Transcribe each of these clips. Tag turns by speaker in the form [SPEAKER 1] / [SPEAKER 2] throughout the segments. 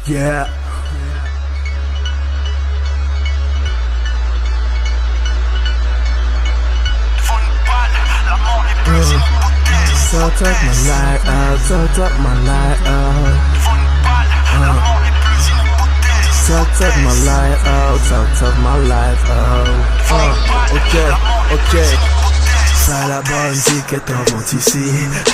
[SPEAKER 1] Yeah.
[SPEAKER 2] Devant une balle, la mort n'est plus une hypothèse.
[SPEAKER 1] So took my life out, so took my life out.
[SPEAKER 2] Devant une balle, la mort n'est plus une hypothèse.
[SPEAKER 1] So took my life out, so took my life out. Ok. Ça la bonne dit qu'elle t'envoie ici.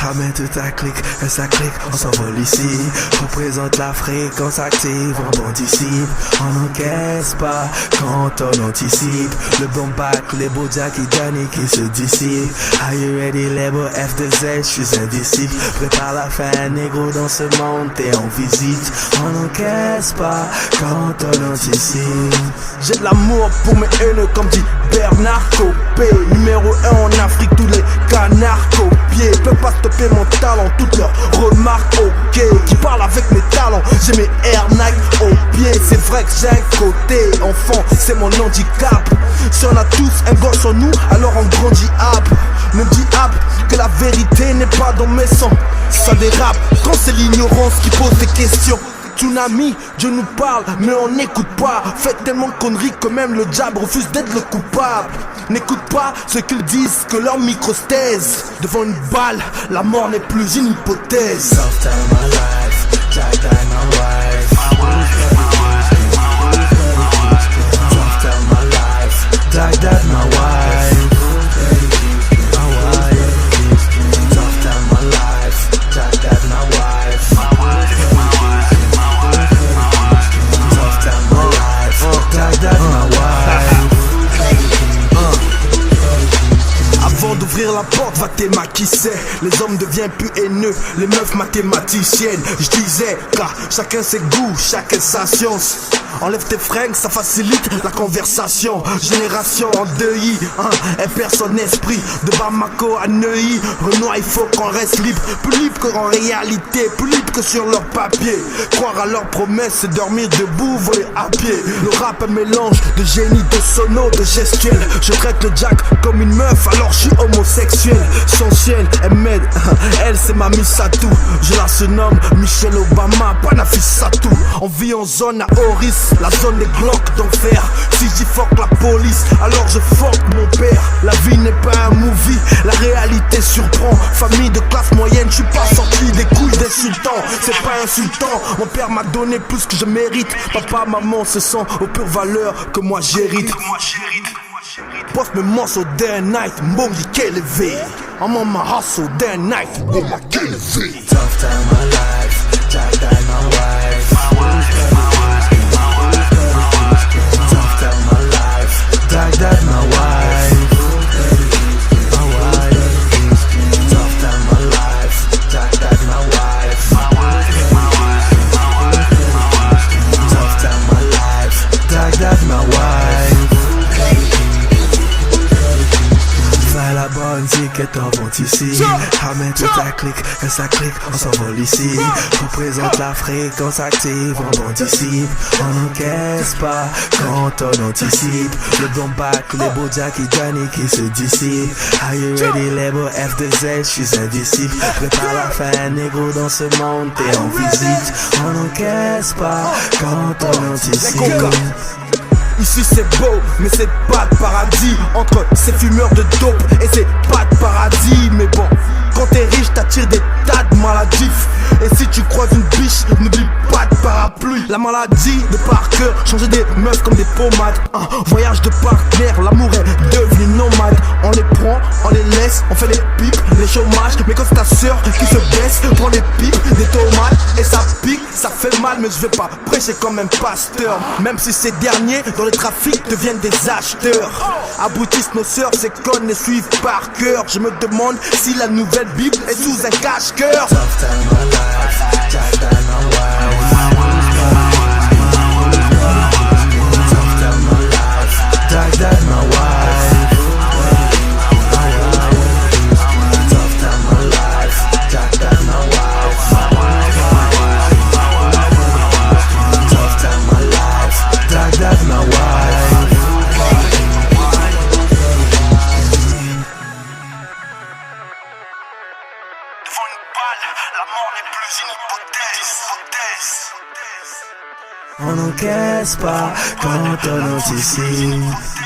[SPEAKER 1] Ramène toute ta clique, et ça clique, on s'envole ici. Représente l'Afrique, on s'active, on bondicipe. On n'encaisse pas quand on anticipe. Le bon bac, les beaux jacks qui gagnent et qui se dissipent. Are you ready, label F2Z, j'suis indisciple. Prépare la fin, négro, dans ce monde, t'es en visite. On n'encaisse pas quand on anticipe. J'ai de l'amour pour mes haineux, comme dit Bernard Copé. Numéro 1 en Afrique, tous les canards copiés. Peuvent pas stopper mon talent, toutes leurs remarques ok. Qui parle avec mes talents, j'ai mes Air Nike au pied. C'est vrai que j'ai un côté enfant, c'est mon handicap. Si on a tous un gosse en nous, alors on grandit hap. Me dis hap que la vérité n'est pas dans mes sangs. Ça dérape quand c'est l'ignorance qui pose des questions. Tsunami, Dieu nous parle, mais on n'écoute pas. Faites tellement de conneries que même le diable refuse d'être le coupable. N'écoute pas ce qu'ils disent, que leur micro se taise. Devant une balle, la mort n'est plus une hypothèse. Soft time my life, Jack died my wife. Soft time my life, Jack died my wife. Soft time my life, Jack died my wife. Avant d'ouvrir la porte, va t'aimer qui sait. Les hommes deviennent plus haineux, les meufs mathématiciennes. Je disais, car chacun ses goûts, chacun sa science. Enlève tes fringues, ça facilite la conversation. Génération en deuil, elle perd son esprit. De Bamako à Neuilly, Renoir, il faut qu'on reste libre. Plus libre qu'en réalité, plus libre que sur leur papier. Croire à leurs promesses, c'est dormir debout, voler à pied. Le rap, un mélange de génie, de sono, de gestuel. Je traite le jack comme une meuf, alors je suis homosexuel. Sensuel, elle m'aide, elle c'est ma Missatou. Je la surnomme Michelle Obama, pas Nafissatou. On vit en zone à Oris, la zone des glocks d'enfer. Si j'y fuck la police, alors je fuck mon père. La vie n'est pas un movie, la réalité surprend. Famille de classe moyenne, je suis pas sorti des couilles des sultans. C'est pas insultant, mon père m'a donné plus que je mérite. Papa, maman se sent aux pures valeurs que moi j'hérite. Poste mes morceaux day and night, Mbongi Kelevé. I'm on my hustle day and night, Mbongi Kelevé. Tough time my life, Jack died my wife. Tough time my life, Jack died my wife. Tough time my life, Jack died my wife. Tough time my life, Jack died my wife. Fais la bonne dit qu'elle t'envoie ici. Ramène toute ta clique, et ça clique, on s'envole ici. Représente l'Afrique, on s'active, on bondicipe. On n'encaisse pas quand on anticipe. Le bon bac, les beaux jacks qui gagnent et qui se dissipent. Are you ready, label F2Z, j'suis indisciple. Prépare la fin, négro, dans ce monde, t'es en visite. On n'encaisse pas quand on anticipe. Ici c'est beau, mais c'est pas de paradis. Entre ces fumeurs de dope et c'est pas de paradis. Mais bon, quand t'es riche t'attires des tas de maladifs. Et si tu croises une biche, n'oublie pas de parapluie. La maladie de par cœur, changer des meufs comme des pommades. Voyage de partenaire, l'amour est devenu nomade. On les prend, on les laisse, on fait les pipes, les chômages. Mais quand c'est ta soeur qui se baisse, prends des pipes, des tomates. Et ça pique, ça fait mal, mais je vais pas prêcher comme un pasteur. Même si ces derniers dans les trafics deviennent des acheteurs. Aboutissent nos sœurs, ces connes les suivent par cœur. Je me demande si la nouvelle Bible est sous un cache-cœur. Tough time my life, Jack died my wife. Tough time my life, Jack died my wife. Tough time my life, Jack died my wife. Tough time my life, Jack died my wife.
[SPEAKER 2] Devant une balle, la mort n'est plus une hypothèse.
[SPEAKER 1] On n'encaisse pas quand on anticipe.